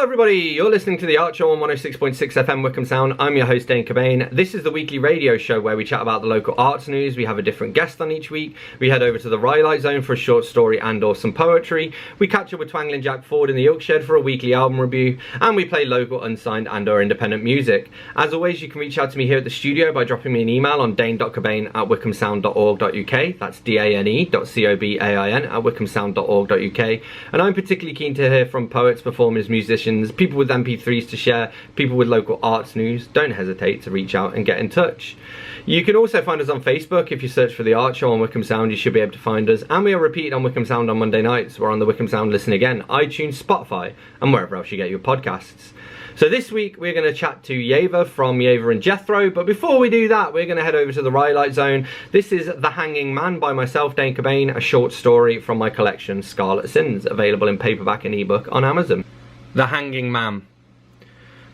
Hello everybody, you're listening to the Art Show on 106.6 FM Wickham Sound. I'm your host Dane Cobain. This is the weekly radio show where we chat about the local arts news. We have a different guest on each week. We head over to the Rhyolite Zone for a short story and or some poetry. We catch up with Twangling Jack Ford in the Oak Shed for a weekly album review. And we play local, unsigned and or independent music. As always, you can reach out to me here at the studio by dropping me an email on dane.cobain@wickhamsound.org.uk. That's dane.cobain @wickhamsound.org.uk. And I'm particularly keen to hear from poets, performers, musicians, people with MP3s to share, people with local arts news. Don't hesitate to reach out and get in touch. You can also find us on Facebook. If you search for The Art Show on Wickham Sound, you should be able to find us. And we are repeated on Wickham Sound on Monday nights. We're on the Wickham Sound Listen Again, iTunes, Spotify, and wherever else you get your podcasts. So this week we're going to chat to Ieva from Ieva and Jethro, but before we do that we're going to head over to the Rhyolite Zone. This is The Hanging Man by myself, Dane Cobain, a short story from my collection Scarlet Sins, available in paperback and ebook on Amazon. The Hanging Man.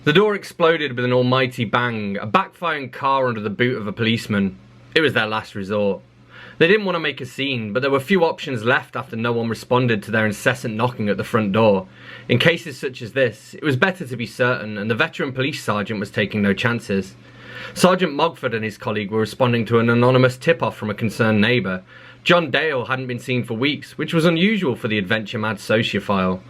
The door exploded with an almighty bang, a backfiring car under the boot of a policeman. It was their last resort. They didn't want to make a scene, but there were few options left after no one responded to their incessant knocking at the front door. In cases such as this, it was better to be certain, and the veteran police sergeant was taking no chances. Sergeant Mogford and his colleague were responding to an anonymous tip-off from a concerned neighbour. John Dale hadn't been seen for weeks, which was unusual for the adventure-mad sociophile.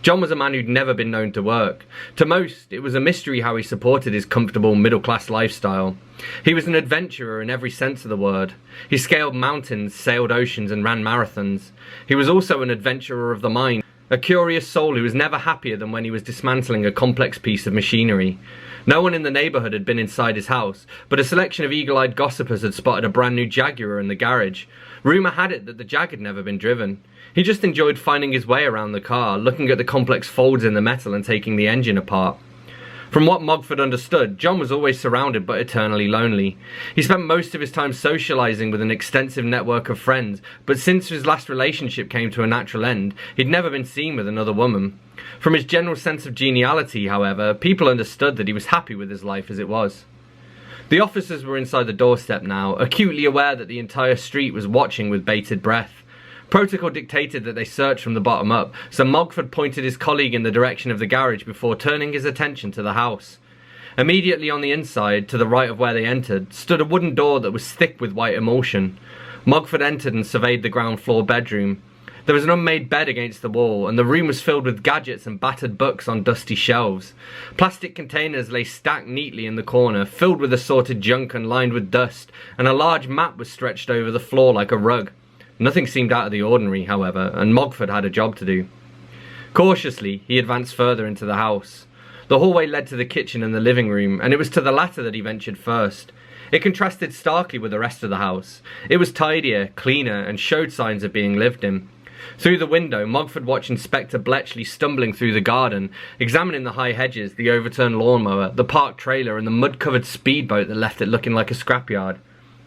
John was a man who'd never been known to work. To most, it was a mystery how he supported his comfortable middle-class lifestyle. He was an adventurer in every sense of the word. He scaled mountains, sailed oceans, and ran marathons. He was also an adventurer of the mind, a curious soul who was never happier than when he was dismantling a complex piece of machinery. No one in the neighbourhood had been inside his house, but a selection of eagle-eyed gossipers had spotted a brand new Jaguar in the garage. Rumour had it that the Jag had never been driven. He just enjoyed finding his way around the car, looking at the complex folds in the metal and taking the engine apart. From what Mogford understood, John was always surrounded but eternally lonely. He spent most of his time socialising with an extensive network of friends, but since his last relationship came to a natural end, he'd never been seen with another woman. From his general sense of geniality, however, people understood that he was happy with his life as it was. The officers were inside the doorstep now, acutely aware that the entire street was watching with bated breath. Protocol dictated that they search from the bottom up, so Mogford pointed his colleague in the direction of the garage before turning his attention to the house. Immediately on the inside, to the right of where they entered, stood a wooden door that was thick with white emulsion. Mogford entered and surveyed the ground floor bedroom. There was an unmade bed against the wall, and the room was filled with gadgets and battered books on dusty shelves. Plastic containers lay stacked neatly in the corner, filled with assorted junk and lined with dust, and a large map was stretched over the floor like a rug. Nothing seemed out of the ordinary, however, and Mogford had a job to do. Cautiously, he advanced further into the house. The hallway led to the kitchen and the living room, and it was to the latter that he ventured first. It contrasted starkly with the rest of the house. It was tidier, cleaner, and showed signs of being lived in. Through the window, Mogford watched Inspector Bletchley stumbling through the garden, examining the high hedges, the overturned lawnmower, the parked trailer, and the mud-covered speedboat that left it looking like a scrapyard.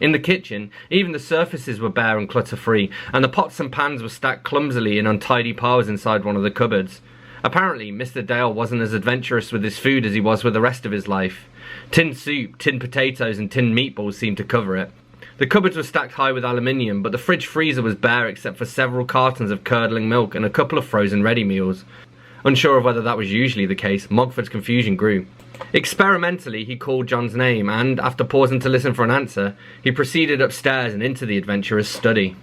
In the kitchen, even the surfaces were bare and clutter-free, and the pots and pans were stacked clumsily in untidy piles inside one of the cupboards. Apparently, Mr. Dale wasn't as adventurous with his food as he was with the rest of his life. Tinned soup, tinned potatoes, and tinned meatballs seemed to cover it. The cupboards were stacked high with aluminium, but the fridge freezer was bare except for several cartons of curdling milk and a couple of frozen ready meals. Unsure of whether that was usually the case, Mogford's confusion grew. Experimentally, he called John's name and, after pausing to listen for an answer, he proceeded upstairs and into the adventurer's study.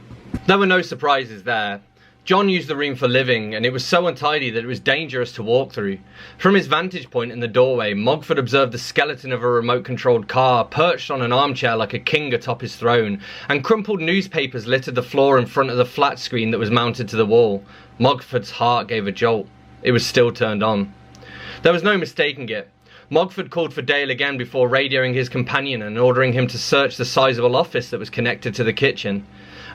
There were no surprises there. John used the room for living, and it was so untidy that it was dangerous to walk through. From his vantage point in the doorway, Mogford observed the skeleton of a remote-controlled car perched on an armchair like a king atop his throne, and crumpled newspapers littered the floor in front of the flat screen that was mounted to the wall. Mogford's heart gave a jolt. It was still turned on. There was no mistaking it. Mogford called for Dale again before radioing his companion and ordering him to search the sizable office that was connected to the kitchen.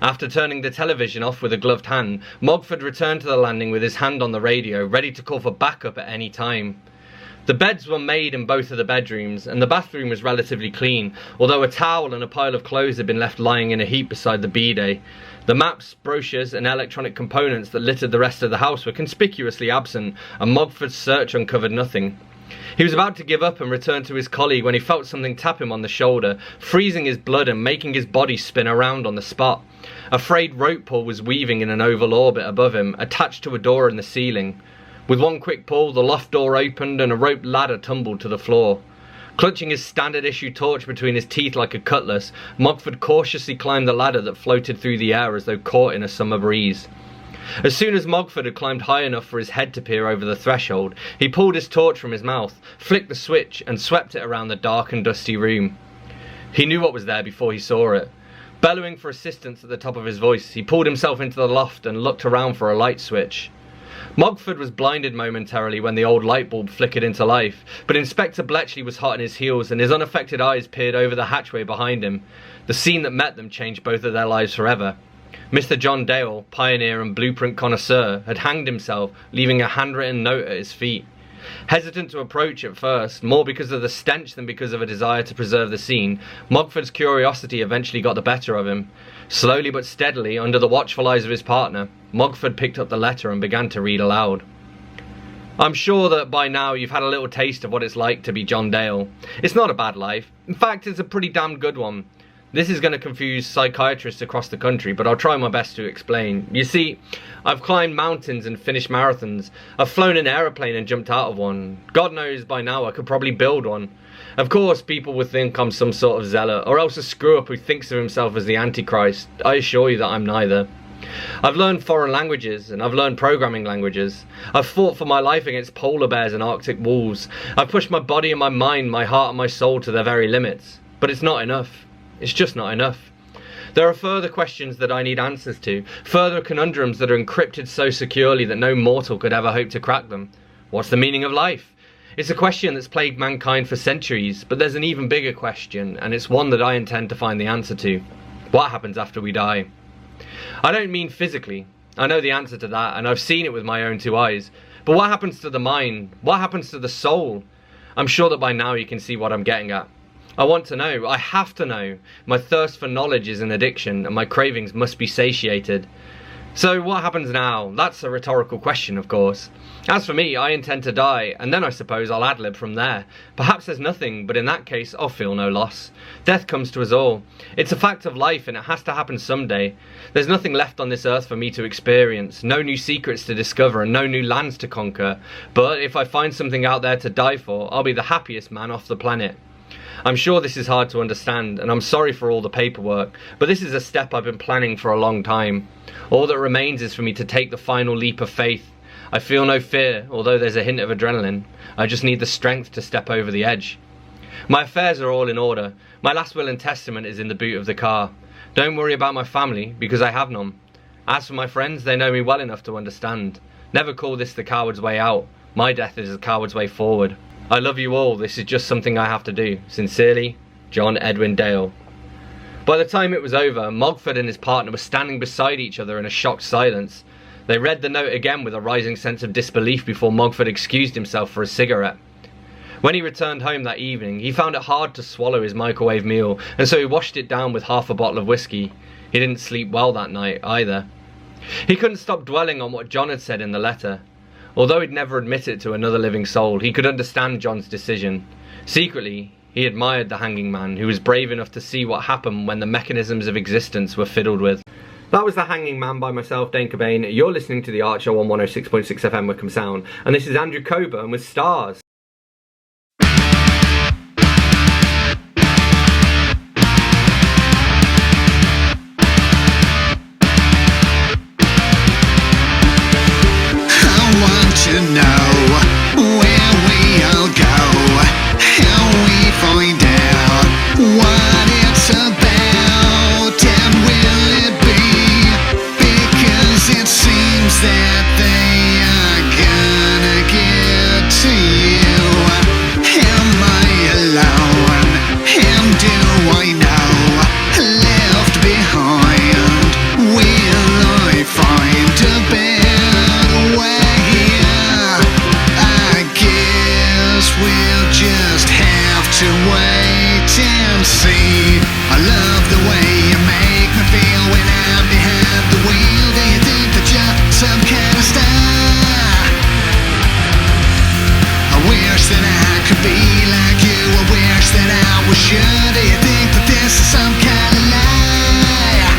After turning the television off with a gloved hand, Mogford returned to the landing with his hand on the radio, ready to call for backup at any time. The beds were made in both of the bedrooms, and the bathroom was relatively clean, although a towel and a pile of clothes had been left lying in a heap beside the bidet. The maps, brochures, and electronic components that littered the rest of the house were conspicuously absent, and Mogford's search uncovered nothing. He was about to give up and return to his colleague when he felt something tap him on the shoulder, freezing his blood and making his body spin around on the spot. A frayed rope pull was weaving in an oval orbit above him, attached to a door in the ceiling. With one quick pull, the loft door opened and a rope ladder tumbled to the floor. Clutching his standard issue torch between his teeth like a cutlass, Mogford cautiously climbed the ladder that floated through the air as though caught in a summer breeze. As soon as Mogford had climbed high enough for his head to peer over the threshold, he pulled his torch from his mouth, flicked the switch and swept it around the dark and dusty room. He knew what was there before he saw it. Bellowing for assistance at the top of his voice, he pulled himself into the loft and looked around for a light switch. Mogford was blinded momentarily when the old light bulb flickered into life, but Inspector Bletchley was hot on his heels and his unaffected eyes peered over the hatchway behind him. The scene that met them changed both of their lives forever. Mr. John Dale, pioneer and blueprint connoisseur, had hanged himself, leaving a handwritten note at his feet. Hesitant to approach at first, more because of the stench than because of a desire to preserve the scene, Mogford's curiosity eventually got the better of him. Slowly but steadily, under the watchful eyes of his partner, Mogford picked up the letter and began to read aloud. I'm sure that by now you've had a little taste of what it's like to be John Dale. It's not a bad life. In fact, it's a pretty damn good one. This is going to confuse psychiatrists across the country, but I'll try my best to explain. You see, I've climbed mountains and finished marathons. I've flown an aeroplane and jumped out of one. God knows by now I could probably build one. Of course, people would think I'm some sort of zealot, or else a screw-up who thinks of himself as the Antichrist. I assure you that I'm neither. I've learned foreign languages, and I've learned programming languages. I've fought for my life against polar bears and Arctic wolves. I've pushed my body and my mind, my heart and my soul to their very limits. But it's not enough. It's just not enough. There are further questions that I need answers to, further conundrums that are encrypted so securely that no mortal could ever hope to crack them. What's the meaning of life? It's a question that's plagued mankind for centuries, but there's an even bigger question, and it's one that I intend to find the answer to. What happens after we die? I don't mean physically. I know the answer to that, and I've seen it with my own two eyes. But what happens to the mind? What happens to the soul? I'm sure that by now you can see what I'm getting at. I want to know. I have to know. My thirst for knowledge is an addiction, and my cravings must be satiated. So what happens now? That's a rhetorical question, of course. As for me, I intend to die, and then I suppose I'll ad-lib from there. Perhaps there's nothing, but in that case, I'll feel no loss. Death comes to us all. It's a fact of life, and it has to happen someday. There's nothing left on this earth for me to experience, no new secrets to discover, and no new lands to conquer. But if I find something out there to die for, I'll be the happiest man off the planet. I'm sure this is hard to understand, and I'm sorry for all the paperwork, but this is a step I've been planning for a long time. All that remains is for me to take the final leap of faith. I feel no fear, although there's a hint of adrenaline. I just need the strength to step over the edge. My affairs are all in order. My last will and testament is in the boot of the car. Don't worry about my family, because I have none. As for my friends, they know me well enough to understand. Never call this the coward's way out. My death is the coward's way forward. I love you all. This is just something I have to do. Sincerely, John Edwin Dale. By the time it was over, Mogford and his partner were standing beside each other in a shocked silence. They read the note again with a rising sense of disbelief before Mogford excused himself for a cigarette. When he returned home that evening, he found it hard to swallow his microwave meal, and so he washed it down with half a bottle of whiskey. He didn't sleep well that night either. He couldn't stop dwelling on what John had said in the letter. Although he'd never admitted it to another living soul, he could understand John's decision. Secretly, he admired the hanging man, who was brave enough to see what happened when the mechanisms of existence were fiddled with. That was The Hanging Man by myself, Dane Cobain. You're listening to The Archer on 106.6 FM Wickham Sound, and this is Andrew Cobain with Stars. To know where we all go, how we find out what it's about, and will it be? Because it seems that they are gonna get to you. Am I alone? And do I know? Left behind, will I find a better way? We'll just have to wait and see. I love the way you make me feel when I'm behind the wheel. Do you think that you're some kind of star? I wish that I could be like you. I wish that I was sure. Do you think that this is some kind of lie?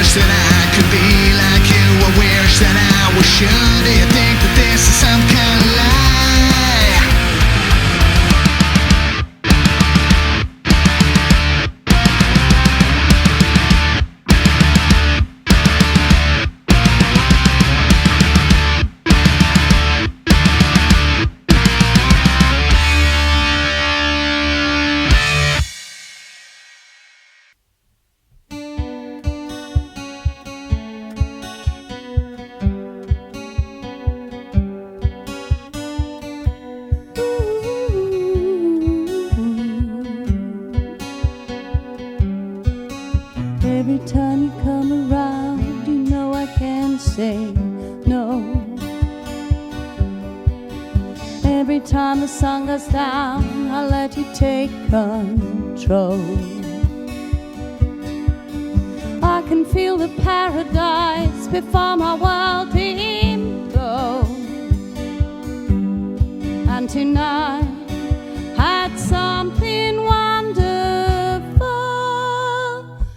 wish that I could be like you. I wish that I was sure. Do you think that this is some kind of lie? Every time you come around, you know I can't say no. Every time the sun goes down, I let you take control. I can feel the paradise before my world implodes. And tonight had something wonderful.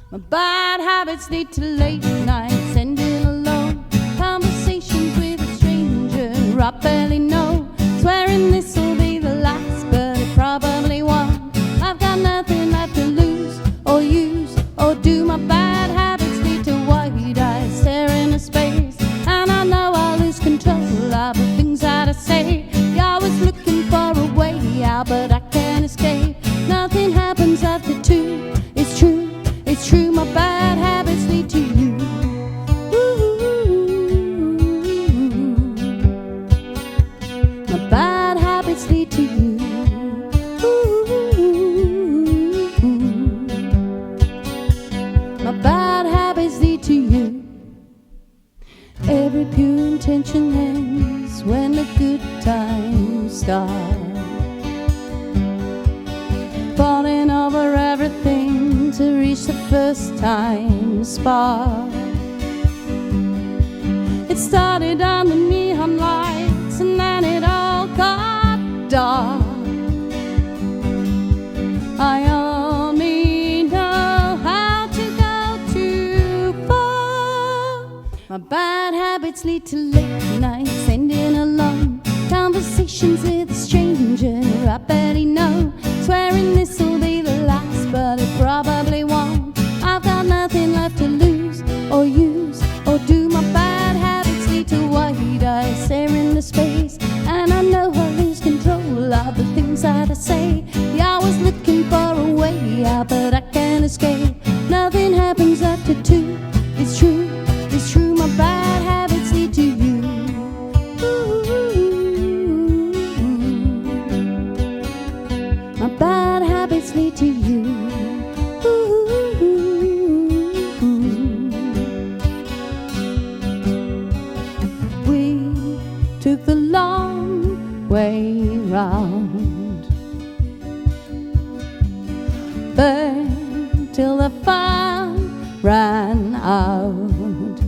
My bad habits lead to late nights, ending alone. Conversations with a stranger I barely know. Swearing this will be the last, but it probably won't. I've got nothing left to lose or use or do. My bad habits lead to wide eyes staring into space, and I know I'll lose control of the things that I say. You're always looking for a way out, but I can't escape. Nothing happens after two. It's true, it's true. My bad habits lead to you. My bad habits lead to you. My bad habits lead to you. Every pure intention ends when the good times start. Falling over everything to reach the first time spark. It started on the neon lights, and then it all got dark. I only know how to go too far. My bad habits lead to late nights, ending alone. Conversations with a stranger I barely know. Swearing this will be the last, but it probably won't. I've got nothing left to lose or use or do. My bad habits lead to wide eyes stare into space, and I know I lose control of the things that I say. You're always looking for a way out, but I can't escape. Nothing happens after two. It's true, it's true. My bad habits lead to you. My bad habits lead to you. We took the long way round, burned till the fun ran out.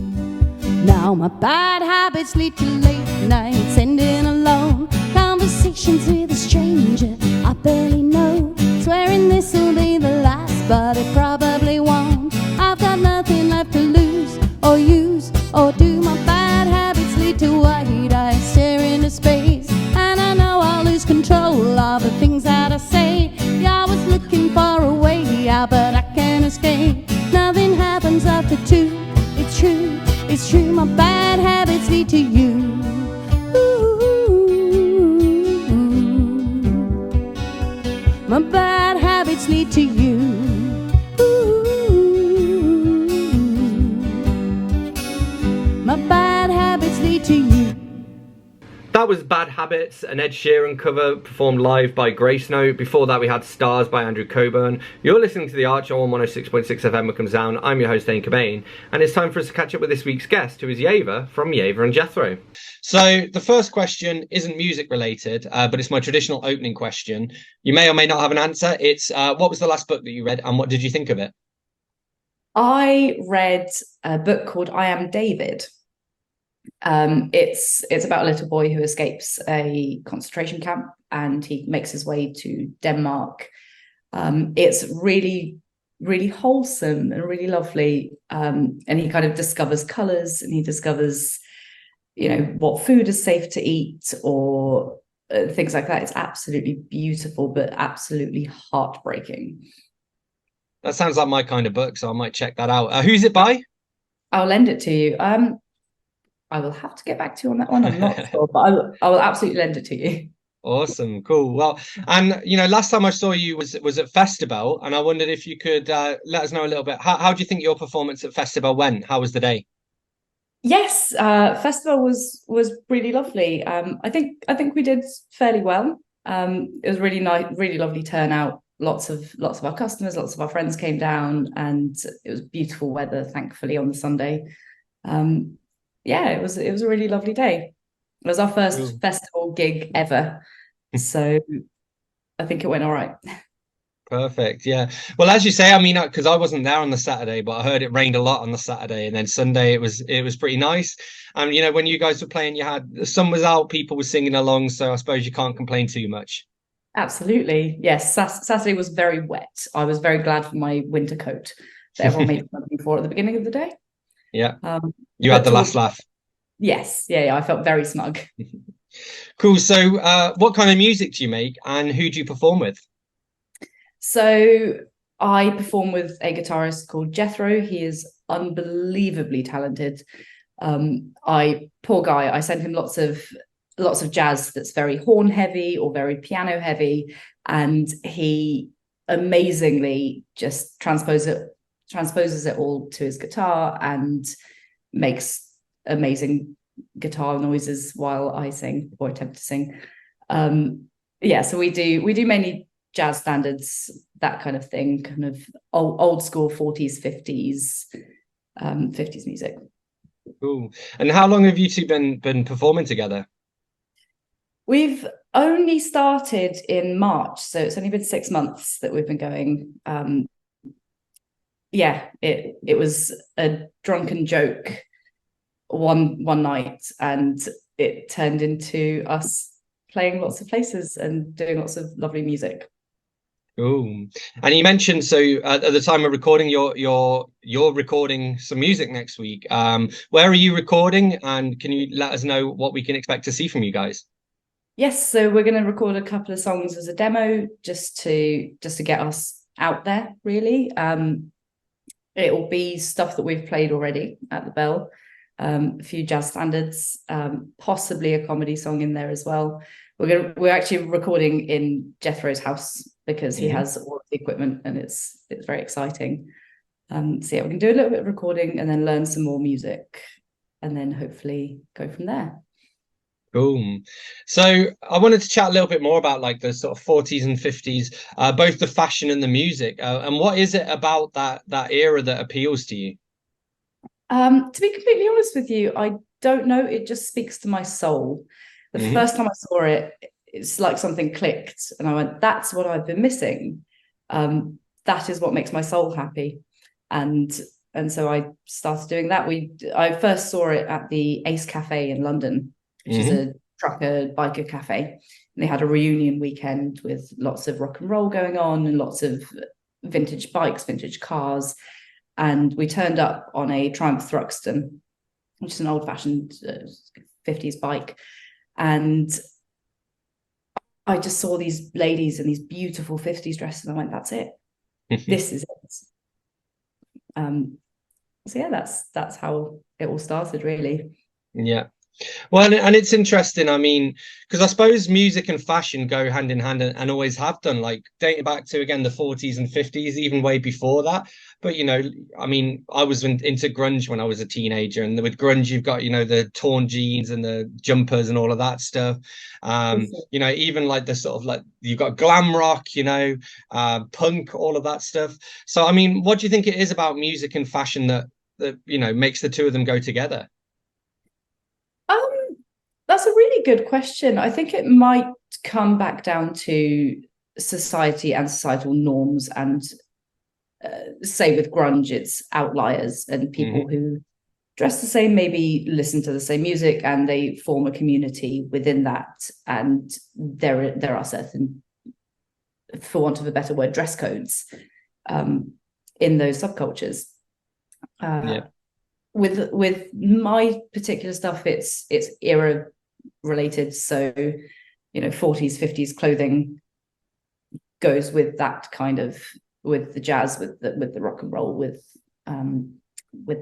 Now my bad habits lead to late nights, ending alone. Conversations with a stranger I barely know. Swearing this will be the last, but it probably won't. I've got nothing left to lose or use or do. My bad habits lead to wide eyes stare into space, and I know I'll lose control of the things that I say. You're always looking for a way out, but I can't escape. Nothing happens after two. It's true, it's true. My bad habits lead to you. My bad habits lead to you. My bad habits lead to you. That was Bad Habits, an Ed Sheeran cover performed live by Grace Note. Before that we had Stars by Andrew Cobain. You're listening to The Archer on 106.6 FM Wickham Sound. I'm your host Dane Cobain, and it's time for us to catch up with this week's guest, who is Ieva from Ieva and Jethro. So the first question isn't music related, but it's my traditional opening question. You may or may not have an answer. It's what was the last book that you read, and what did you think of it? I read a book called I Am David. It's about a little boy who escapes a concentration camp and he makes his way to Denmark. It's really really wholesome and really lovely. And he kind of discovers colors, and he discovers, what food is safe to eat, or things like that. It's absolutely beautiful, but absolutely heartbreaking. That sounds like my kind of book, so I might check that out. Who's it by? I'll lend it to you. I will have to get back to you on that one. I'm not sure, but I will absolutely lend it to you. Awesome, cool. Well, and last time I saw you was at Festival, and I wondered if you could let us know a little bit. How do you think your performance at Festival went? How was the day? Yes, festival was really lovely. I think we did fairly well. It was really nice, really lovely turnout. Lots of our customers, lots of our friends came down, and it was beautiful weather, thankfully, on the Sunday. Yeah, it was a really lovely day. It was our first Cool. festival gig ever, so I think it went all right. Perfect. Yeah. Well, as you say, I mean, because I wasn't there on the Saturday, but I heard it rained a lot on the Saturday, and then Sunday it was pretty nice. And when you guys were playing, the sun was out, people were singing along, so I suppose you can't complain too much. Absolutely, yes. Saturday was very wet. I was very glad for my winter coat that everyone made fun of me for at the beginning of the day. Yeah. You But had the last laugh. yes, yeah, I felt very smug. Cool. So, what kind of music do you make, and who do you perform with? So I perform with a guitarist called Jethro. He is unbelievably talented. Poor guy, I send him lots of jazz that's very horn heavy or very piano heavy, and he amazingly just transposes it all to his guitar and makes amazing guitar noises while I sing or attempt to sing. Yeah, so we do mainly jazz standards, that kind of thing, kind of old school 40s, 50s music. Cool. And how long have you two been performing together? We've only started in March, so it's only been 6 months that we've been going. Yeah, it was a drunken joke one night, and it turned into us playing lots of places and doing lots of lovely music. Cool. And you mentioned, so at the time of recording, you're recording some music next week. Where are you recording, and can you let us know what we can expect to see from you guys? Yes, so we're going to record a couple of songs as a demo, just to get us out there, really. It will be stuff that we've played already at the Bell, a few jazz standards, possibly a comedy song in there as well. We're actually recording in Jethro's house because he has all of the equipment, and it's very exciting. So yeah, we can do a little bit of recording and then learn some more music, and then hopefully go from there. Cool. So I wanted to chat a little bit more about like the sort of 40s and 50s, both the fashion and the music. And what is it about that era that appeals to you? To be completely honest with you, I don't know. It just speaks to my soul. The first time I saw it, it's like something clicked, and I went, "That's what I've been missing. That is what makes my soul happy." And so I started doing that. I first saw it at the Ace Cafe in London, which is a trucker biker cafe. And they had a reunion weekend with lots of rock and roll going on and lots of vintage bikes, vintage cars. And we turned up on a Triumph Thruxton, which is an old-fashioned 50s bike. And I just saw these ladies in these beautiful 50s dresses, and I went, "That's it. This is it." So yeah, that's how it all started, really. Yeah. Well, and it's interesting. I mean, because I suppose music and fashion go hand in hand, and always have done, like dating back to, again, the 40s and 50s, even way before that. But, I mean, I was into grunge when I was a teenager, and with grunge, you've got, the torn jeans and the jumpers and all of that stuff. Even like the sort of like, you've got glam rock, punk, all of that stuff. So, I mean, what do you think it is about music and fashion that makes the two of them go together? That's a really good question. I think it might come back down to society and societal norms, and say with grunge, it's outliers and people who dress the same, maybe listen to the same music, and they form a community within that. And there are certain, for want of a better word, dress codes. in those subcultures. With my particular stuff, it's era related, so 40s 50s clothing goes with that kind of, with the jazz, with the rock and roll, with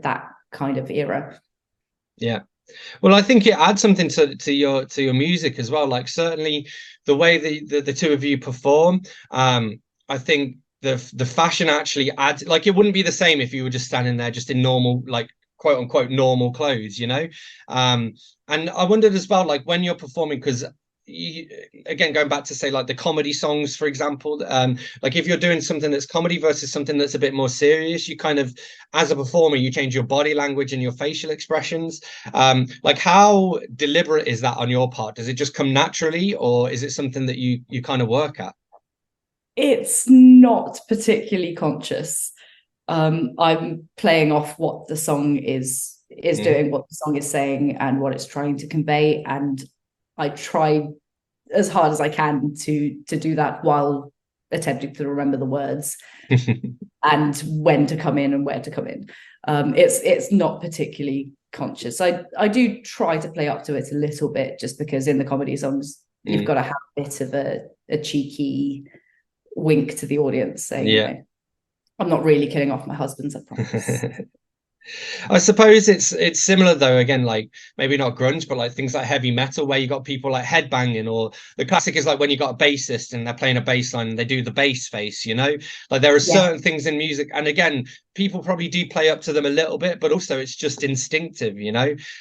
that kind of era. Yeah. Well, I think it adds something to your music as well. Like, certainly the way the two of you perform, I think the fashion actually adds, like, it wouldn't be the same if you were just standing there just in normal, like, quote unquote normal clothes, and I wondered as well, like, when you're performing, because again, going back to, say, like the comedy songs, for example, like if you're doing something that's comedy versus something that's a bit more serious, you kind of, as a performer, you change your body language and your facial expressions. Like, how deliberate is that on your part? Does it just come naturally, or is it something that you kind of work at? It's not particularly conscious. I'm playing off what the song is doing, what the song is saying, and what it's trying to convey, and I try as hard as I can to do that while attempting to remember the words and when to come in and where to come in. It's not particularly conscious. I do try to play up to it a little bit, just because in the comedy songs you've got to have a bit of a cheeky wink to the audience saying, I'm not really killing off my husbands, I promise. I suppose it's similar though, again, like maybe not grunge, but like things like heavy metal, where you got people like headbanging, or the classic is like when you got a bassist and they're playing a bass line and they do the bass face, like there are certain things in music, and again, people probably do play up to them a little bit, but also it's just instinctive,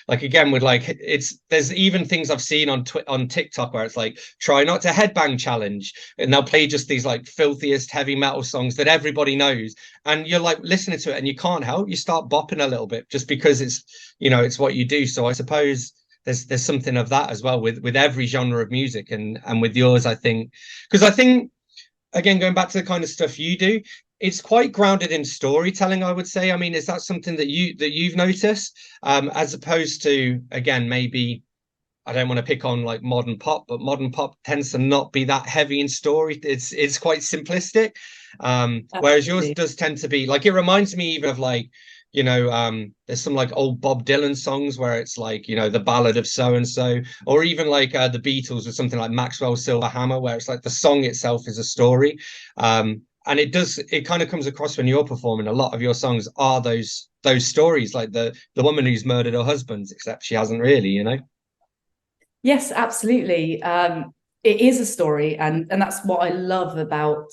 like, again, with like, there's even things I've seen on TikTok where it's like, try not to headbang challenge, and they'll play just these like filthiest heavy metal songs that everybody knows, and you're like listening to it and you can't help, you start bopping a little bit just because it's it's what you do. So I suppose there's something of that as well with every genre of music, and with yours, I think, because I think, again, going back to the kind of stuff you do, it's quite grounded in storytelling, I would say. I mean, is that something that you've noticed, as opposed to, again, maybe, I don't want to pick on like modern pop, but modern pop tends to not be that heavy in story. It's quite simplistic, whereas yours does tend to be, like, it reminds me even of like, there's some like old Bob Dylan songs where it's like, the ballad of so and so, or even like the Beatles with something like Maxwell's Silver Hammer, where it's like the song itself is a story. And it kind of comes across when you're performing. A lot of your songs are those stories, like the woman who's murdered her husband, except she hasn't really, Yes, absolutely. It is a story, and that's what I love about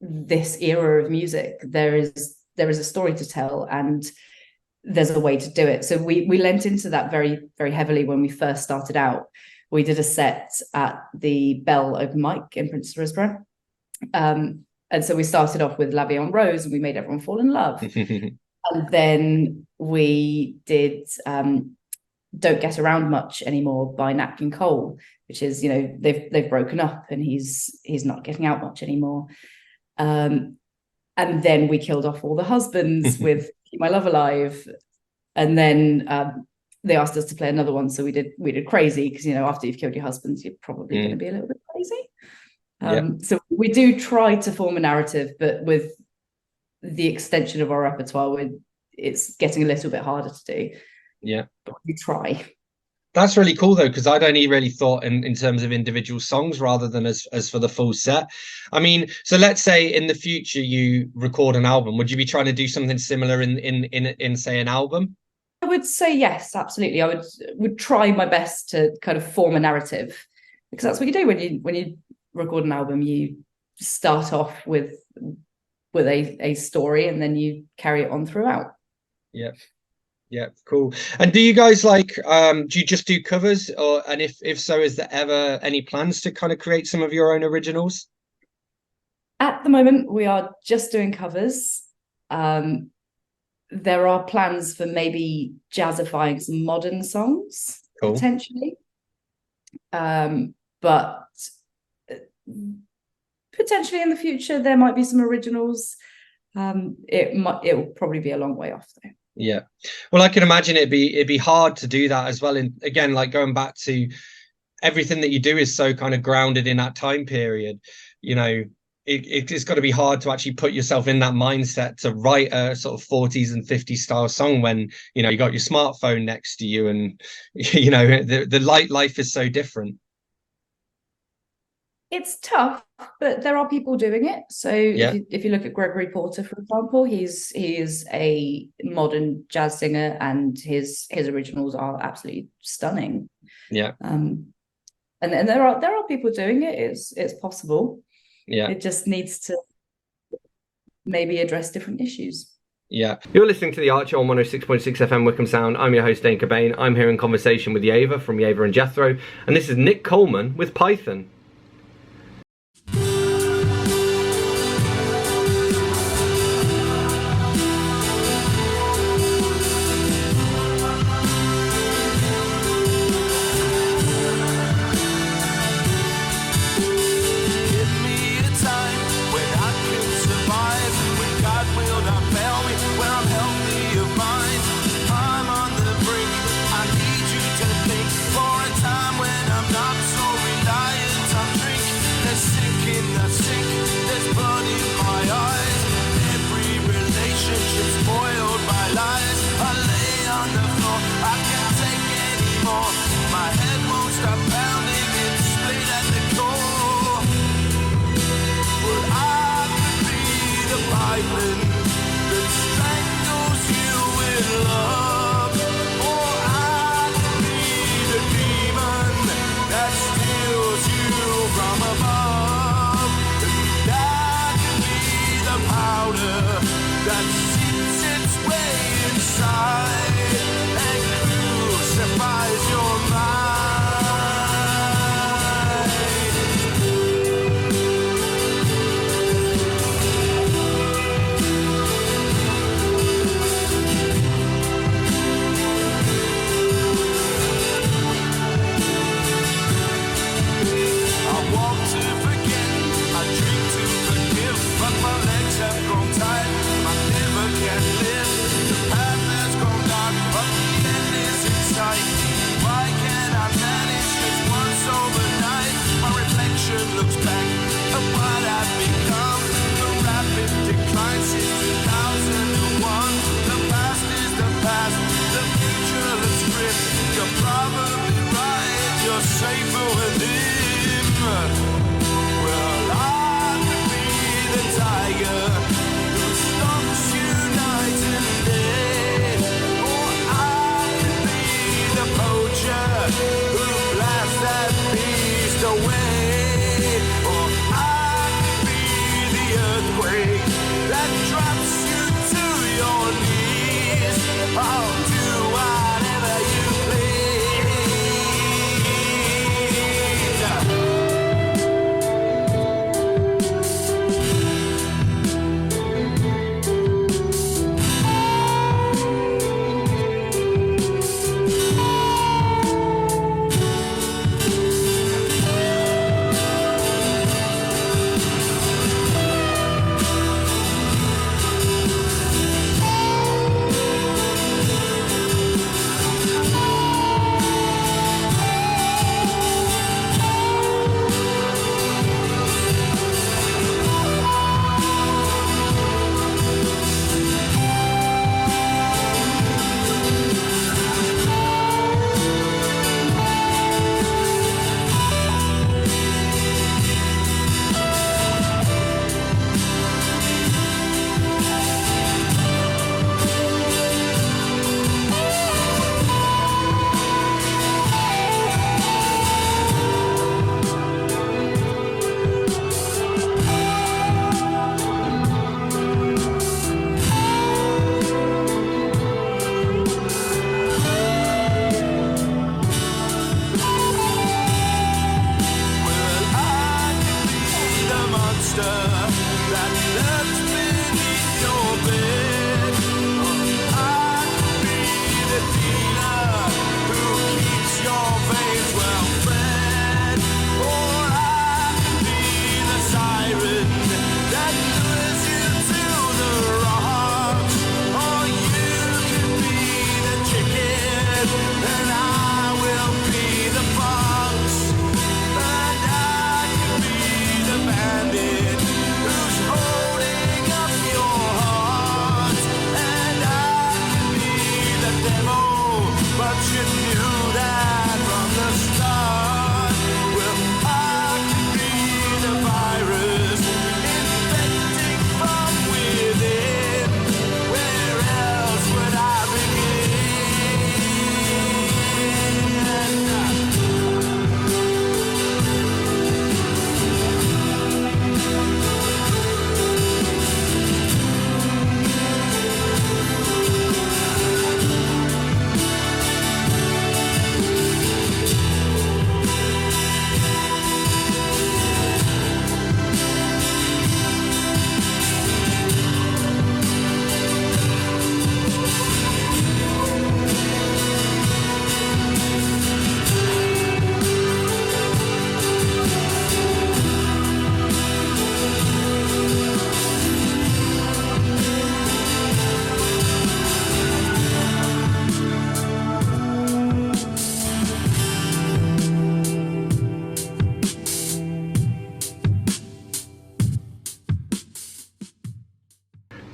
this era of music. There is a story to tell, and there's a way to do it. So we lent into that very, very heavily when we first started out. We did a set at the Bell open mic in Prince Risborough. And so we started off with La Vie en Rose, and we made everyone fall in love. And then we did Don't Get Around Much Anymore by Nat King Cole, which is, they've broken up and he's not getting out much anymore. And then we killed off all the husbands with Keep My Love Alive. And then they asked us to play another one. So we did Crazy, because, after you've killed your husbands, you're probably going to be a little bit crazy. So we do try to form a narrative, but with the extension of our repertoire, it's getting a little bit harder to do. Yeah. But we try. That's really cool though, because I'd only really thought in terms of individual songs rather than as for the full set. I mean, so let's say in the future you record an album, would you be trying to do something similar in say an album? I would say yes, absolutely. I would try my best to kind of form a narrative, because that's what you do when you record an album. You start off with a story, and then you carry it on throughout. Yeah, cool. And do you guys like do you just do covers, and if so, is there ever any plans to kind of create some of your own originals? At the moment, we are just doing covers. There are plans for maybe jazzifying some modern songs, cool, potentially. But potentially in the future there might be some originals. It will probably be a long way off though. Yeah, well, I can imagine it'd be hard to do that as well. And again, like going back to everything that you do is so kind of grounded in that time period. it's got to be hard to actually put yourself in that mindset to write a sort of 40s and 50s style song when, you know, you got your smartphone next to you and, you know, the life is so different. It's tough, but there are people doing it. So if you look at Gregory Porter, for example, he is a modern jazz singer, and his originals are absolutely stunning. Yeah. And there are people doing it. It's possible. Yeah. It just needs to maybe address different issues. Yeah. You're listening to The Archer on 106.6 FM Wickham Sound. I'm your host, Dane Cobain. I'm here in conversation with Ieva from Ieva and Jethro, and this is Nick Coleman with Python.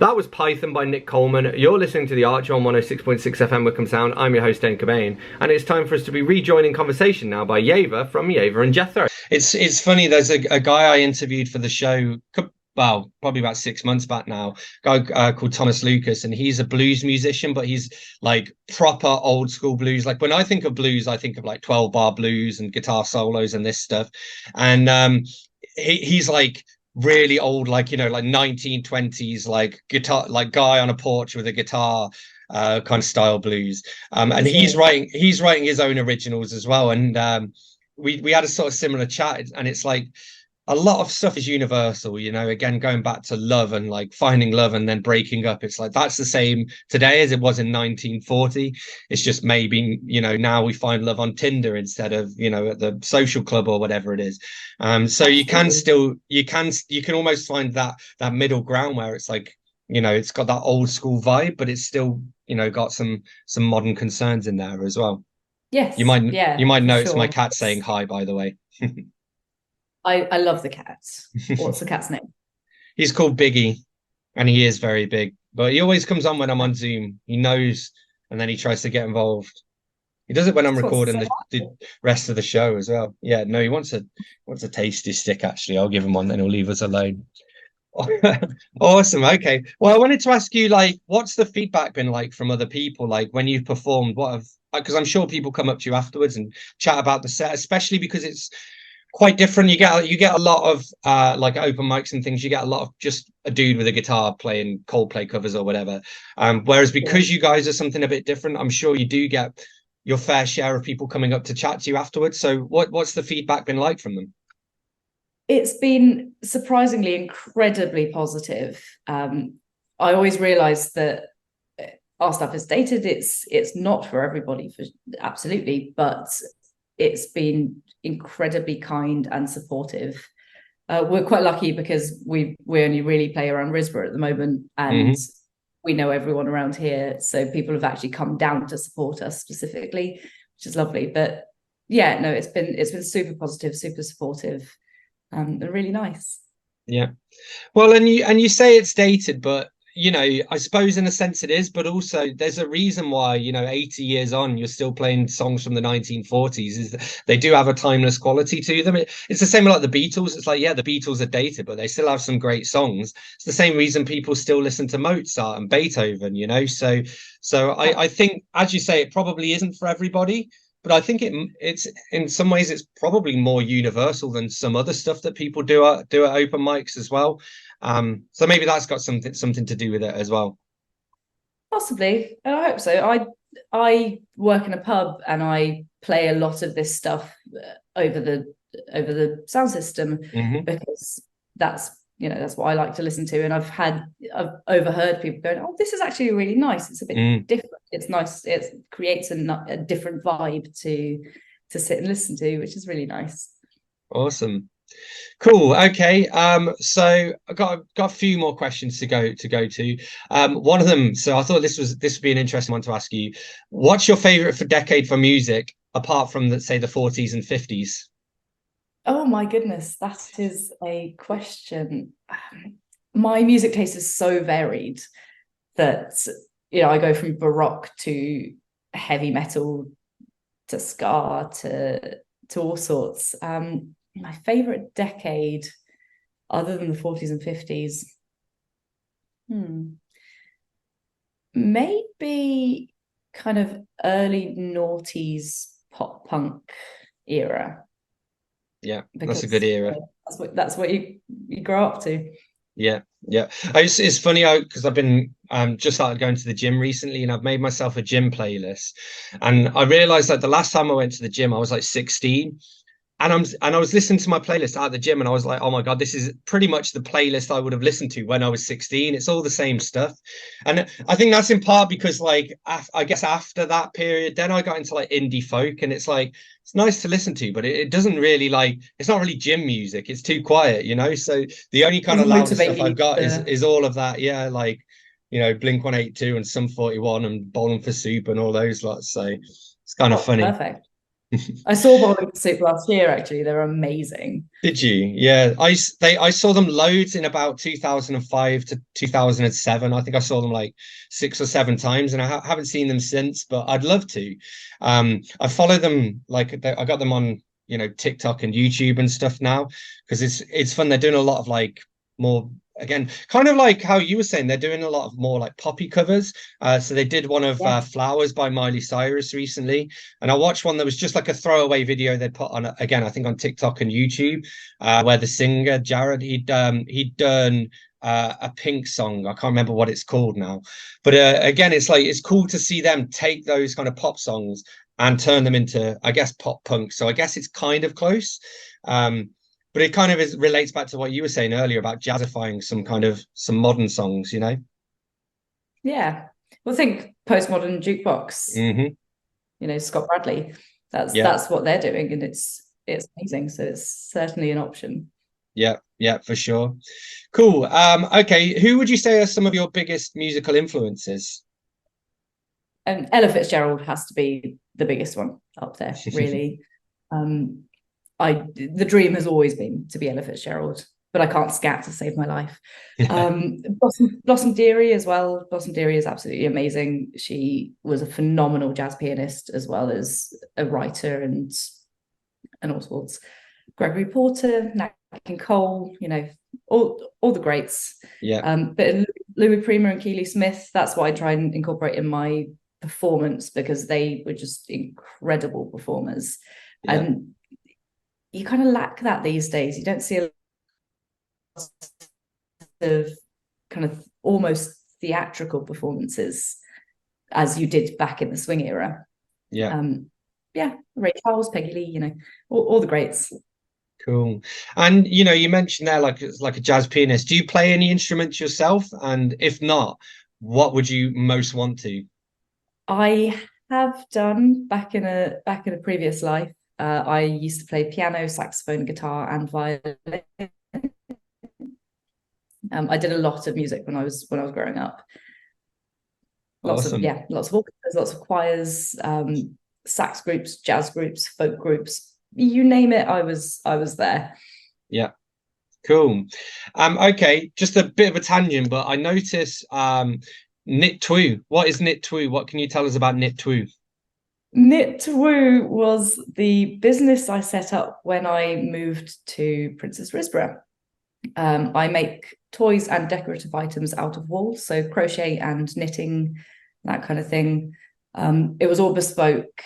That was Python by Nick Coleman. You're listening to The Archer on 106.6 FM Wickham Sound. I'm your host, Dane Cobain, and it's time for us to be rejoining conversation now by Ieva from Ieva and Jethro. It's funny, there's a guy I interviewed for the show, well, probably about 6 months back now, a guy called Thomas Lucas, and he's a blues musician, but he's like proper old school blues. Like when I think of blues, I think of like 12-bar blues and guitar solos and this stuff. And he's like really old, like, you know, like 1920s, like guitar, like guy on a porch with a guitar, kind of style blues. And he's writing his own originals as well. And we had a sort of similar chat, and it's like a lot of stuff is universal, you know, again, going back to love and like finding love and then breaking up. It's like that's the same today as it was in 1940. It's just maybe, you know, now we find love on Tinder instead of, you know, at the social club or whatever it is. So you can almost find that middle ground where it's like, you know, it's got that old school vibe, but it's still, you know, got some modern concerns in there as well. Yes. You might notice sure. my cat saying hi, by the way. I love the cat. What's the cat's name? He's called Biggie, and he is very big, but he always comes on when I'm on Zoom. He knows, and then he tries to get involved. He does it when I'm recording the rest of the show as well. Yeah, no, he wants a tasty stick, actually. I'll give him one, then he'll leave us alone. Awesome. Okay. Well, I wanted to ask you, like, what's the feedback been like from other people? Like when you've performed, because I'm sure people come up to you afterwards and chat about the set, especially because it's quite different. You get a lot of like open mics and things. You get a lot of just a dude with a guitar playing Coldplay covers or whatever. Whereas because you guys are something a bit different, I'm sure you do get your fair share of people coming up to chat to you afterwards. So what's the feedback been like from them? It's been surprisingly incredibly positive. I always realize that our stuff is dated. It's not for everybody, absolutely, but it's been incredibly kind and supportive. We're quite lucky because we only really play around Risborough at the moment, and we know everyone around here, so people have actually come down to support us specifically, which is lovely. But yeah, no, it's been super positive, super supportive, and really nice. Yeah. Well, and you say it's dated, but you know, I suppose in a sense it is, but also there's a reason why, you know, 80 years on, you're still playing songs from the 1940s. Is that they do have a timeless quality to them. It's the same like the Beatles. It's like, yeah, the Beatles are dated, but they still have some great songs. It's the same reason people still listen to Mozart and Beethoven, you know. So I think, as you say, it probably isn't for everybody, but I think it's in some ways it's probably more universal than some other stuff that people do at open mics as well. So maybe that's got something to do with it as well. Possibly. I hope so. I work in a pub and I play a lot of this stuff over the sound system because that's what I like to listen to. And I've overheard people going, "Oh, this is actually really nice. It's a bit different. It's nice. It creates a different vibe to sit and listen to, which is really nice." Awesome. Cool. Okay. So I got a few more questions to go to. One of them. So I thought this would be an interesting one to ask you. What's your favorite decade for music, apart from the 40s and 50s? Oh my goodness, that is a question. My music taste is so varied that, you know, I go from Baroque to heavy metal to ska to all sorts. My favorite decade, other than the 40s and 50s, maybe kind of early noughties pop punk era. Yeah, that's a good era. That's what you grow up to. Yeah. It's funny because I've been just started going to the gym recently, and I've made myself a gym playlist, and I realized that the last time I went to the gym I was like 16. And I was listening to my playlist at the gym, and I was like, oh my God, this is pretty much the playlist I would have listened to when I was 16. It's all the same stuff. And I think that's in part because, like, I guess after that period, then I got into like indie folk, and it's like, it's nice to listen to, but it doesn't really it's not really gym music. It's too quiet, you know? So the only kind of loud stuff I've got is all of that. Yeah. Like, you know, Blink-182 and Sum 41 and Bowling for Soup and all those lots. So it's kind of funny. Perfect. I saw Bowling for Soup last year, actually. They're amazing. Did you? Yeah, I saw them loads in about 2005 to 2007. I think I saw them like 6 or 7 times, and I haven't seen them since. But I'd love to. I follow them, like I got them on, you know, TikTok and YouTube and stuff now, because it's fun. They're doing a lot of like more, again, kind of like how you were saying, they're doing a lot of more like poppy covers. So they did one of Flowers by Miley Cyrus recently, and I watched one that was just like a throwaway video they'd put on, again, I think on TikTok and YouTube, where the singer Jared, he'd done a Pink song. I can't remember what it's called now, but again, it's like, it's cool to see them take those kind of pop songs and turn them into, I guess, pop punk. So I guess it's kind of close. But it kind of relates back to what you were saying earlier about jazzifying some modern songs, you know? Yeah. Well, think postmodern jukebox. Mm-hmm. You know, Scott Bradley. That's what they're doing, and it's amazing. So it's certainly an option. Yeah, for sure. Cool. Okay, who would you say are some of your biggest musical influences? And Ella Fitzgerald has to be the biggest one up there, really. The dream has always been to be Ella Fitzgerald, but I can't scat to save my life. Blossom Dearie as well. Blossom Dearie is absolutely amazing. She was a phenomenal jazz pianist as well as a writer and all sorts. Gregory Porter, Nat King Cole, you know, all the greats. Yeah. But Louis Prima and Keely Smith, that's what I try and incorporate in my performance, because they were just incredible performers. Yeah. And you kind of lack that these days. You don't see a lot of kind of almost theatrical performances as you did back in the swing era. Yeah. Ray Charles, Peggy Lee, you know, all the greats. Cool. And you know, you mentioned there like it's like a jazz pianist. Do you play any instruments yourself? And if not, what would you most want to? I have done back in a previous life. I used to play piano, saxophone, guitar, and violin. I did a lot of music when I was growing up. Lots Awesome. of orchestras, lots of choirs, sax groups, jazz groups, folk groups. You name it, I was there. Yeah. Cool. Okay, just a bit of a tangent, but I notice Knit Two. What is Knit Two? What can you tell us about Knit Two? Knit Two was the business I set up when I moved to Princess Risborough. I make toys and decorative items out of wool, so crochet and knitting, that kind of thing. It was all bespoke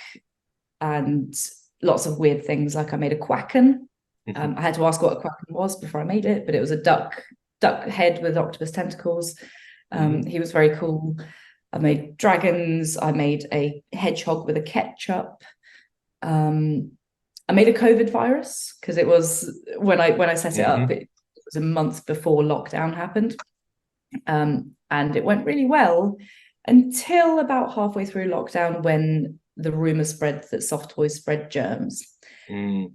and lots of weird things, like I made a quacken. I had to ask what a quacken was before I made it, but it was a duck head with octopus tentacles. He was very cool. I made dragons. I made a hedgehog with a ketchup. I made a COVID virus because it was when I set it up, it was a month before lockdown happened. And it went really well until about halfway through lockdown, when the rumor spread that soft toys spread germs. And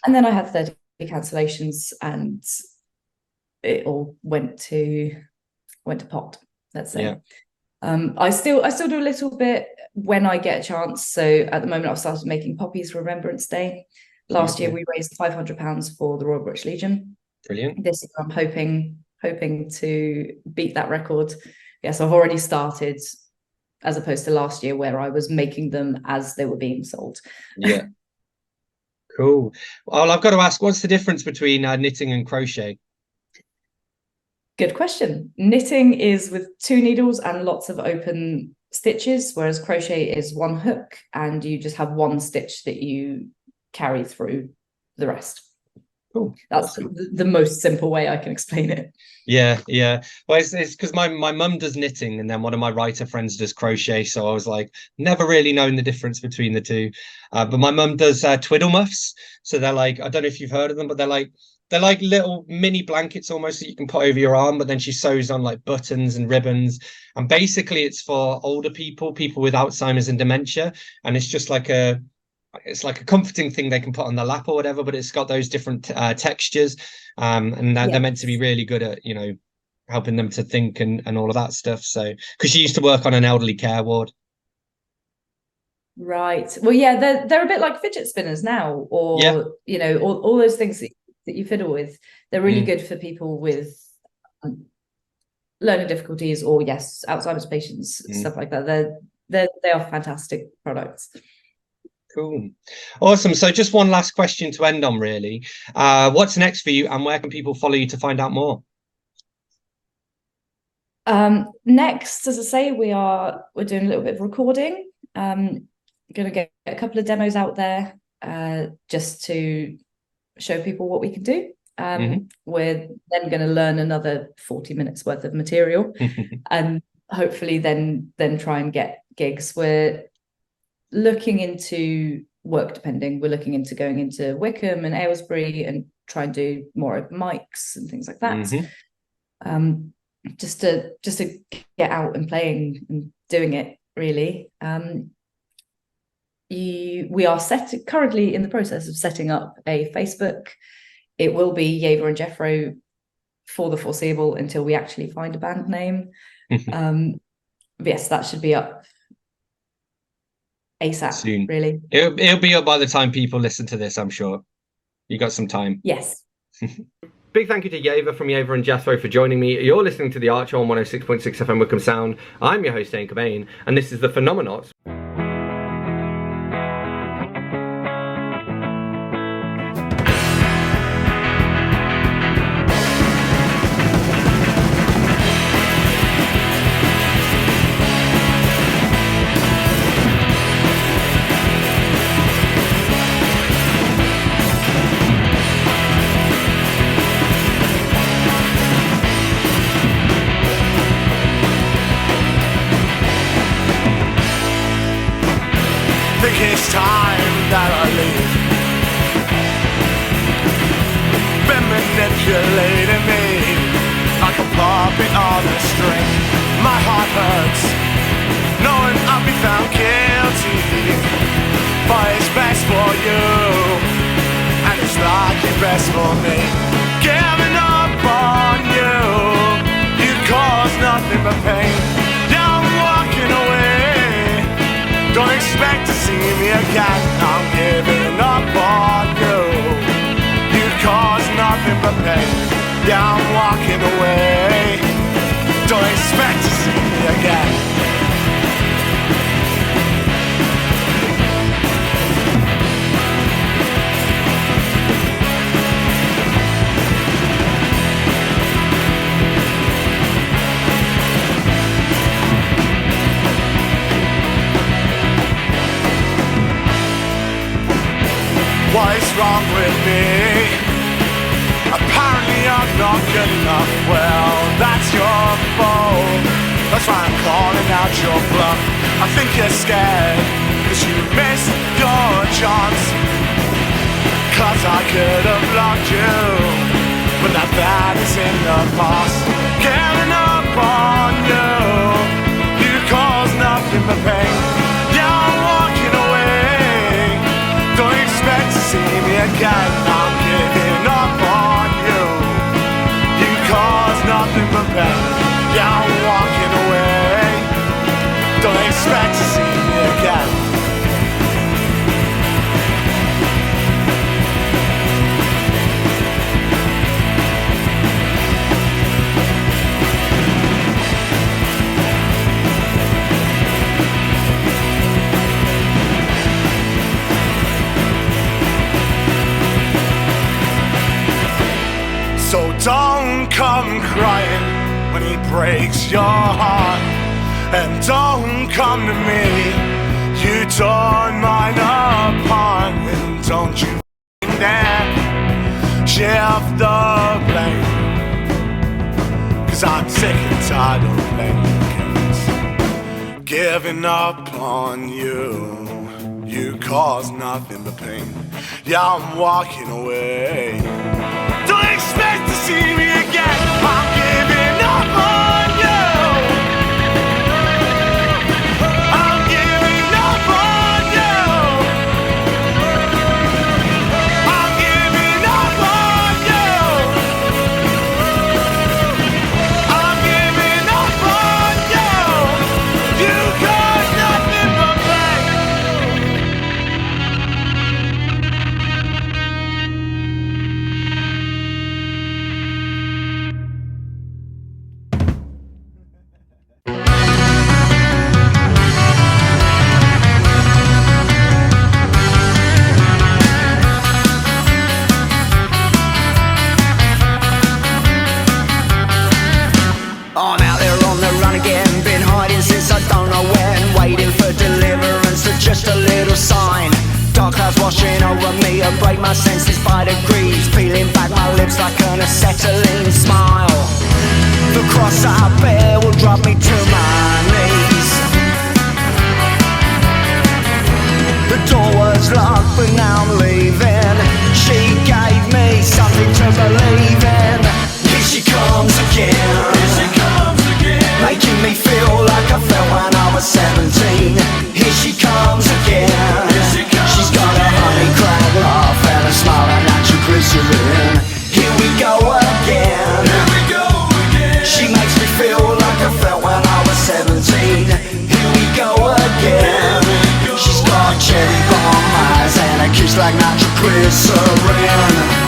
then I had 30 cancellations and it all went to pot, let's say. Yeah. I still do a little bit when I get a chance. So at the moment I've started making poppies for Remembrance Day. Last year we raised £500 for the Royal British Legion. Brilliant. This year I'm hoping to beat that record. Yes, I've already started, as opposed to last year where I was making them as they were being sold. Yeah. Cool. Well, I've got to ask, what's the difference between knitting and crochet? Good question. Knitting is with 2 needles and lots of open stitches, whereas crochet is 1 hook and you just have 1 stitch that you carry through the rest. Cool. That's awesome. the most simple way I can explain it. Yeah. Well, it's because my mum does knitting and then one of my writer friends does crochet. So I was like, never really known the difference between the two. But my mum does twiddle muffs. So they're like, I don't know if you've heard of them, but they're like little mini blankets almost that you can put over your arm, but then she sews on like buttons and ribbons. And basically it's for older people with Alzheimer's and dementia. And it's just like a comforting thing they can put on their lap or whatever, but it's got those different textures. And they're meant to be really good at, you know, helping them to think and all of that stuff. So, because she used to work on an elderly care ward. Right. Well, yeah, they're a bit like fidget spinners now, or Yeah. you know, all those things that you fiddle with. They're really good for people with learning difficulties, or yes, Alzheimer's patients, stuff like that. They are fantastic products. Cool. Awesome. So just one last question to end on, really. What's next for you, and where can people follow you to find out more? Next, as I say, we're doing a little bit of recording. Going to get a couple of demos out there just to show people what we can do. We're then going to learn another 40 minutes worth of material and hopefully then try and get gigs. We're looking into work depending. We're looking into going into Wickham and Aylesbury and try and do more open mics and things like that. Just to get out and playing and doing it, really. We are currently in the process of setting up a Facebook. It will be Ieva and Jethro for the foreseeable until we actually find a band name. Yes, that should be up ASAP soon. Really, it'll be up by the time people listen to this, I'm sure. You got some time. Yes. Big thank you to Ieva from Ieva and Jethro for joining me. You're listening to The Archer on 106.6 FM Wickham Sound. I'm your host, Dane Cobain, and this is The Phenomenauts. It's time that I leave. Been manipulating me like a puppet on a string. My heart hurts knowing I'll be found guilty, but it's best for you and it's like it's best for me. Giving up on you, you cause nothing but pain. Now I'm walking away. Don't expect to see me again. I'm giving up on you. You cause nothing but pain. Yeah, I'm walking away. Don't expect to see me again. What is wrong with me? Apparently I'm not good enough. Well, that's your fault. That's why I'm calling out your bluff. I think you're scared cause you missed your chance. Cause I could have blocked you, but now that is in the past. Giving up on you, you cause nothing but pain. Yeah, I'm walking away. Don't expect to see me again. I'm giving up on you. You cause nothing but pain. Yeah, I'm walking away. Don't expect to see me again. So don't come crying when he breaks your heart. And don't come to me, you torn mine apart. And don't you dare shift the blame, cause I'm sick and tired of playing games. Giving up on you, you cause nothing but pain. Yeah, I'm walking away. Don't expect to see me again. I'm giving up on you. I'm giving up on you. I'm giving up on you. I'm giving up on you. You cause nothing but pain. just a little sign. Dark clouds washing over me, I break my senses by degrees, peeling back my lips like an acetylene smile. The cross I bear will drop me to my knees. The door was locked but now I'm leaving. She gave me something to believe in. Here she comes again, making me feel like I felt when I was 17. Here she comes again. She's got a honey crab laugh and a smile of natural glycerin. Here we go again. She makes me feel like I felt when I was 17. Here we go again. She's got cherry bomb eyes and a kiss like natural glycerin.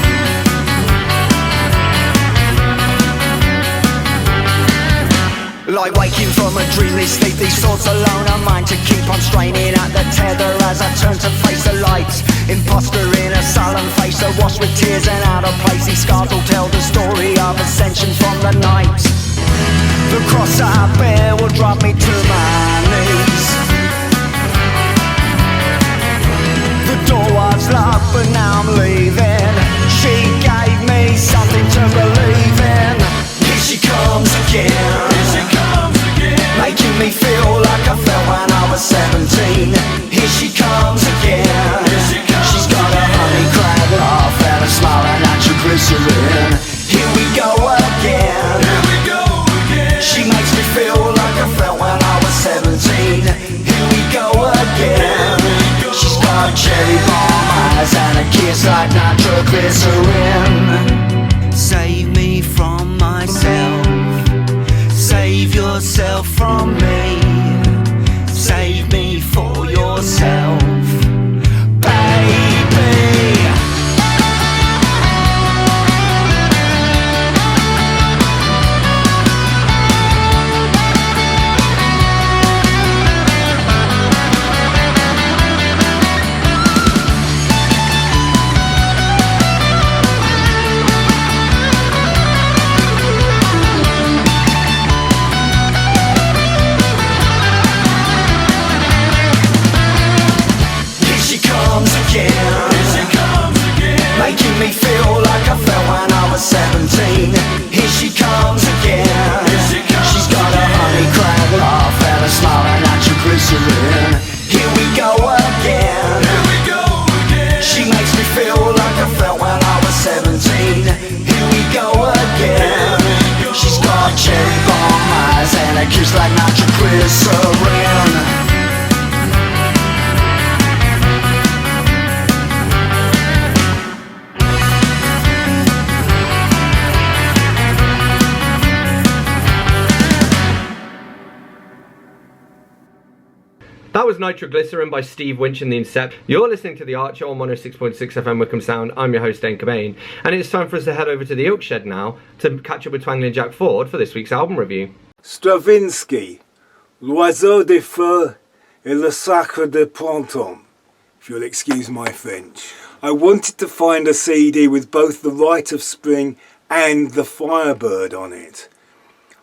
Like waking from a dreamless sleep, these thoughts alone are mine to keep on straining at the tether as I turn to face the light. Imposter in a sullen face, awash with tears and out of place. These scars will tell the story of ascension from the night. The cross I bear will drop me to my knees. The door was locked but now I'm leaving. She gave me something to believe in. Here she comes again, making me feel like I felt when I was 17. Here she comes again. She's got a honey crab laugh and a smile of natural glycerin. Here we go again. She makes me feel like I felt when I was 17. Here we go again. She's got cherry bomb eyes and a kiss like natural glycerin. Save me from myself. Save yourself from me. Save me for yourself, baby. Making me feel like I felt when I was 17. Here she comes again. She's got a honey crab laugh and a smile of natural glycerin. Here we go again. She makes me feel like I felt when I was 17. Here we go again. She's got cherry bomb eyes and a kiss like natural glycerin. That was Nitroglycerin by Steve Winch and the Incept. You're listening to The Archer on 106.6 FM Wickham Sound. I'm your host, Dane Cobain. And it's time for us to head over to the Oak Shed now to catch up with Twangly and Jack Ford for this week's album review. Stravinsky, L'Oiseau des Feux et le Sacre de Printemps, if you'll excuse my French. I wanted to find a CD with both The Rite of Spring and The Firebird on it.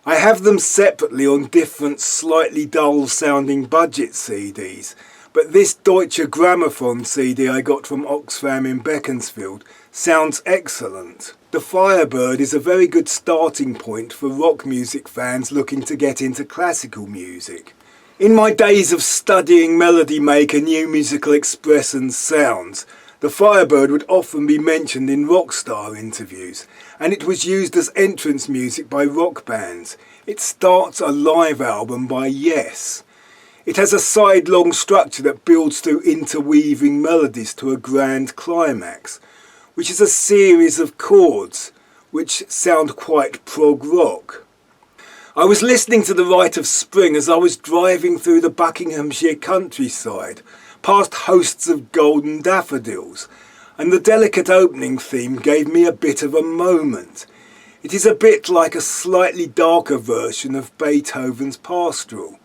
I have them separately on different slightly dull sounding budget CDs, but this Deutsche Grammophon CD I got from Oxfam in Beaconsfield sounds excellent. The Firebird is a very good starting point for rock music fans looking to get into classical music. In my days of studying Melody Maker, New Musical Express and sounds, the Firebird would often be mentioned in rock star interviews, and it was used as entrance music by rock bands. It starts a live album by Yes. It has a side-long structure that builds through interweaving melodies to a grand climax, which is a series of chords which sound quite prog rock. I was listening to The Rite of Spring as I was driving through the Buckinghamshire countryside, past hosts of golden daffodils, and the delicate opening theme gave me a bit of a moment. It is a bit like a slightly darker version of Beethoven's Pastoral,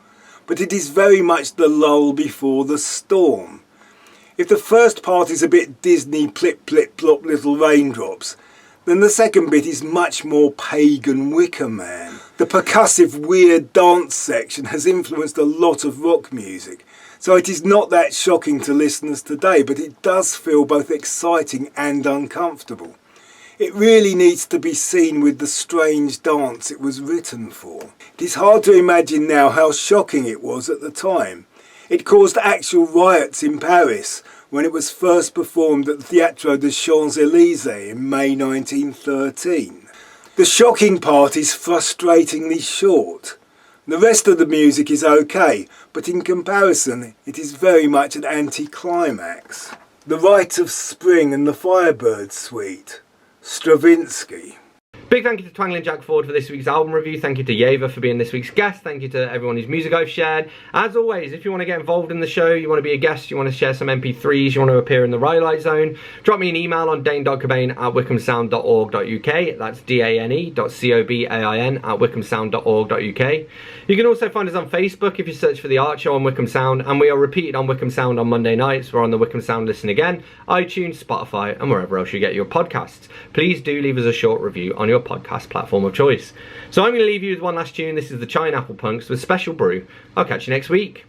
but it is very much the lull before the storm. If the first part is a bit Disney plip plip plop little raindrops, then the second bit is much more pagan Wicker Man. The percussive weird dance section has influenced a lot of rock music, So it is not that shocking to listeners today, but it does feel both exciting and uncomfortable. It really needs to be seen with the strange dance it was written for. It is hard to imagine now how shocking it was at the time. It caused actual riots in Paris when it was first performed at the Théâtre des Champs-Élysées in May 1913. The shocking part is frustratingly short. The rest of the music is okay, but in comparison it is very much an anticlimax. The Rite of Spring and the Firebird Suite. Stravinsky. Big thank you to Twangling Jack Ford for this week's album review. Thank you to Ieva for being this week's guest. Thank you to everyone whose music I've shared. As always, if you want to get involved in the show, you want to be a guest, you want to share some MP3s, you want to appear in the Rhylight Zone, drop me an email on dane.cobain@wickhamsound.org.uk. That's dane.cobain@wickhamsound.org.uk. You can also find us on Facebook if you search for The Art Show on Wickham Sound, and we are repeated on Wickham Sound on Monday nights. We're on the Wickham Sound Listen Again, iTunes, Spotify, and wherever else you get your podcasts. Please do leave us a short review on your podcast platform of choice. So I'm going to leave you with one last tune. This is the China Apple Punks with Special Brew. I'll catch you next week.